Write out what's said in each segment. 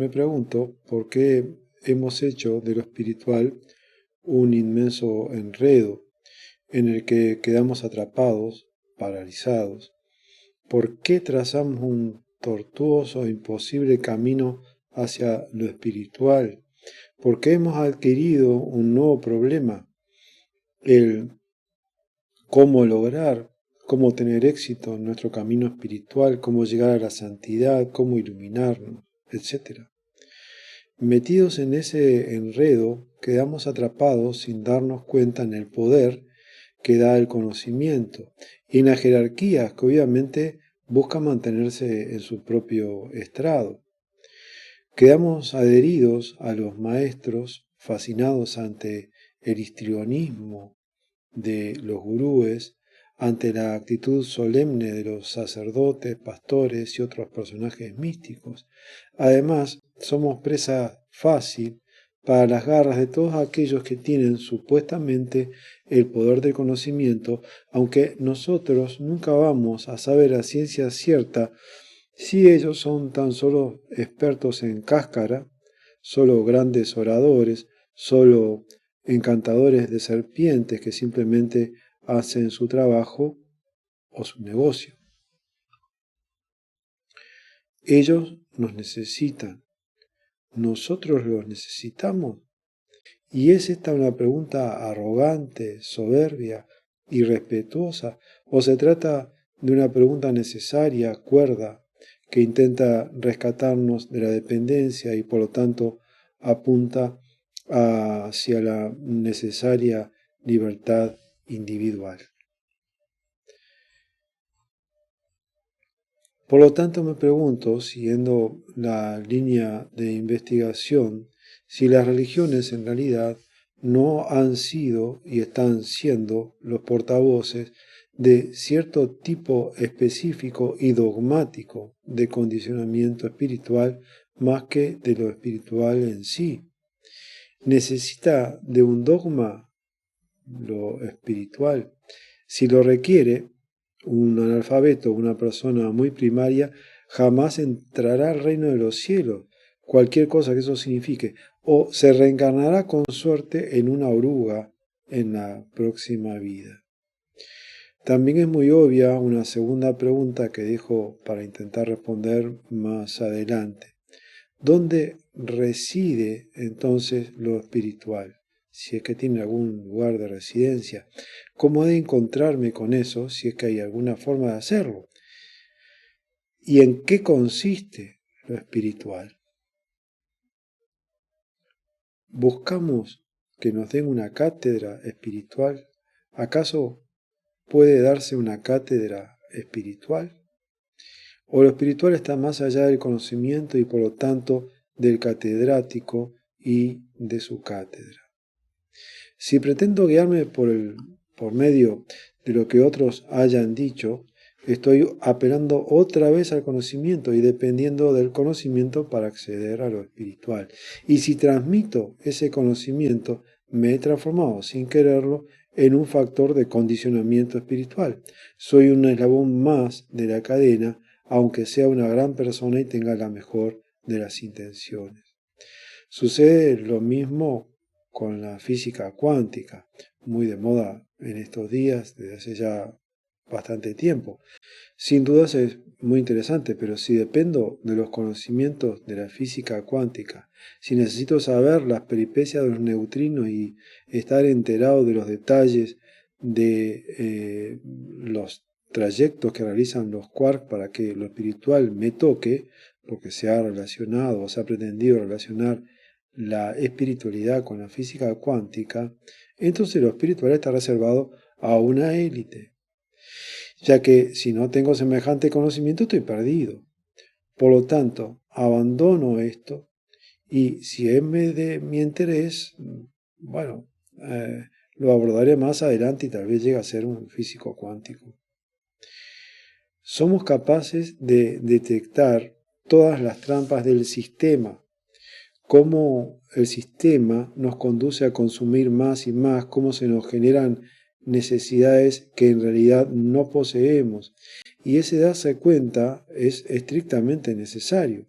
me pregunto por qué hemos hecho de lo espiritual un inmenso enredo en el que quedamos atrapados, paralizados. ¿Por qué trazamos un tortuoso e imposible camino hacia lo espiritual? ¿Por qué hemos adquirido un nuevo problema? El cómo lograr, cómo tener éxito en nuestro camino espiritual, cómo llegar a la santidad, cómo iluminarnos, etc. Metidos en ese enredo, quedamos atrapados sin darnos cuenta en el poder que da el conocimiento y en las jerarquías que obviamente buscan mantenerse en su propio estrado. Quedamos adheridos a los maestros, fascinados ante el histrionismo de los gurúes, ante la actitud solemne de los sacerdotes, pastores y otros personajes místicos. Además, somos presa fácil para las garras de todos aquellos que tienen supuestamente el poder del conocimiento, aunque nosotros nunca vamos a saber a ciencia cierta si ellos son tan solo expertos en cáscara, solo grandes oradores, solo encantadores de serpientes que simplemente hacen su trabajo o su negocio. Ellos nos necesitan, nosotros los necesitamos. ¿Y es esta una pregunta arrogante, soberbia, irrespetuosa? ¿O se trata de una pregunta necesaria, cuerda, que intenta rescatarnos de la dependencia y por lo tanto apunta hacia la necesaria libertad individual? Por lo tanto, me pregunto, siguiendo la línea de investigación, si las religiones en realidad no han sido y están siendo los portavoces de cierto tipo específico y dogmático de condicionamiento espiritual más que de lo espiritual en sí. Necesita de un dogma lo espiritual. Si lo requiere, un analfabeto, una persona muy primaria, jamás entrará al reino de los cielos, cualquier cosa que eso signifique, o se reencarnará con suerte en una oruga en la próxima vida. También es muy obvia una segunda pregunta que dejo para intentar responder más adelante. ¿Dónde reside entonces lo espiritual? Si es que tiene algún lugar de residencia. ¿Cómo he de encontrarme con eso si es que hay alguna forma de hacerlo? ¿Y en qué consiste lo espiritual? ¿Buscamos que nos den una cátedra espiritual? ¿Acaso puede darse una cátedra espiritual? ¿O lo espiritual está más allá del conocimiento y por lo tanto del catedrático y de su cátedra? Si pretendo guiarme por medio de lo que otros hayan dicho, estoy apelando otra vez al conocimiento y dependiendo del conocimiento para acceder a lo espiritual. Y si transmito ese conocimiento, me he transformado sin quererlo en un factor de condicionamiento espiritual. Soy un eslabón más de la cadena, aunque sea una gran persona y tenga la mejor de las intenciones. Sucede lo mismo con la física cuántica, muy de moda en estos días, desde hace ya bastante tiempo. Sin dudas es muy interesante, pero si dependo de los conocimientos de la física cuántica, si necesito saber las peripecias de los neutrinos y estar enterado de los detalles de los trayectos que realizan los quarks para que lo espiritual me toque, porque se ha relacionado o se ha pretendido relacionar la espiritualidad con la física cuántica, entonces lo espiritual está reservado a una élite, ya que si no tengo semejante conocimiento estoy perdido. Por lo tanto, abandono esto y si es de mi interés, bueno, lo abordaré más adelante y tal vez llegue a ser un físico cuántico. Somos capaces de detectar todas las trampas del sistema, cómo el sistema nos conduce a consumir más y más, cómo se nos generan necesidades que en realidad no poseemos. Y ese darse cuenta es estrictamente necesario.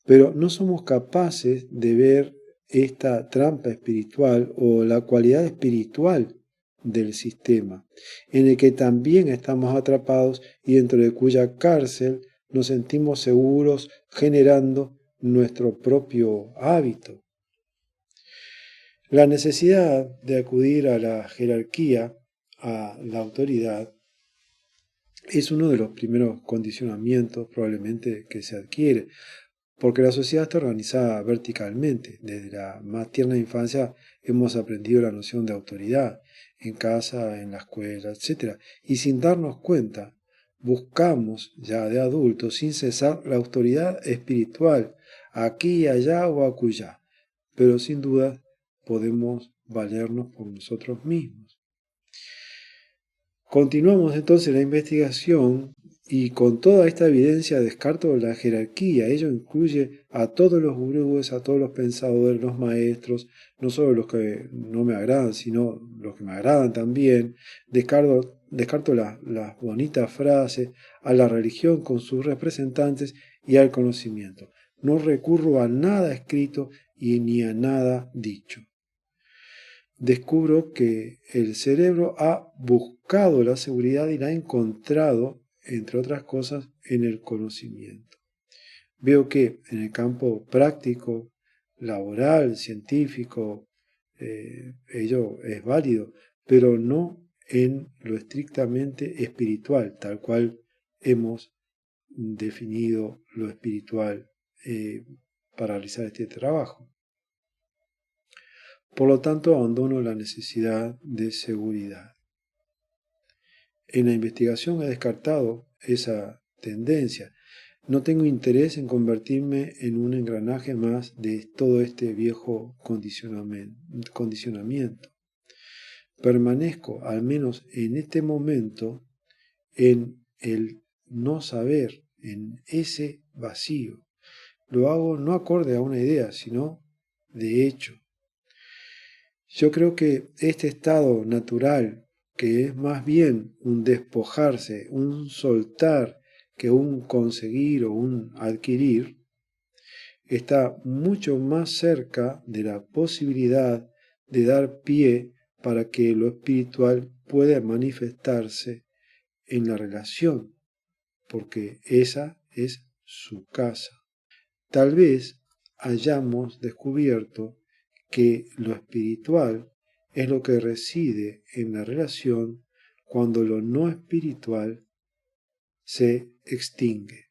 Pero no somos capaces de ver esta trampa espiritual o la cualidad espiritual del sistema, en el que también estamos atrapados y dentro de cuya cárcel nos sentimos seguros generando nuestro propio hábito. La necesidad de acudir a la jerarquía, a la autoridad, es uno de los primeros condicionamientos probablemente que se adquiere, porque la sociedad está organizada verticalmente. Desde la más tierna infancia hemos aprendido la noción de autoridad, en casa, en la escuela, etc. Y sin darnos cuenta, buscamos ya de adultos sin cesar la autoridad espiritual, aquí, allá o acullá. Pero sin duda podemos valernos por nosotros mismos. Continuamos entonces la investigación y con toda esta evidencia descarto la jerarquía. Ello incluye a todos los gurúes, a todos los pensadores, los maestros, no solo los que no me agradan, sino los que me agradan también. Descarto las bonitas frases, a la religión con sus representantes y al conocimiento. No recurro a nada escrito y ni a nada dicho. Descubro que el cerebro ha buscado la seguridad y la ha encontrado, entre otras cosas, en el conocimiento. Veo que en el campo práctico, laboral, científico, ello es válido, pero no en lo estrictamente espiritual, tal cual hemos definido lo espiritual para realizar este trabajo. Por lo tanto, abandono la necesidad de seguridad. En la investigación he descartado esa tendencia. No tengo interés en convertirme en un engranaje más de todo este viejo condicionamiento. Permanezco, al menos en este momento, en el no saber, en ese vacío. Lo hago no acorde a una idea, sino de hecho. Yo creo que este estado natural, que es más bien un despojarse, un soltar, que un conseguir o un adquirir, está mucho más cerca de la posibilidad de dar pie para que lo espiritual pueda manifestarse en la relación, porque esa es su casa. Tal vez hayamos descubierto que lo espiritual es lo que reside en la relación cuando lo no espiritual se extingue.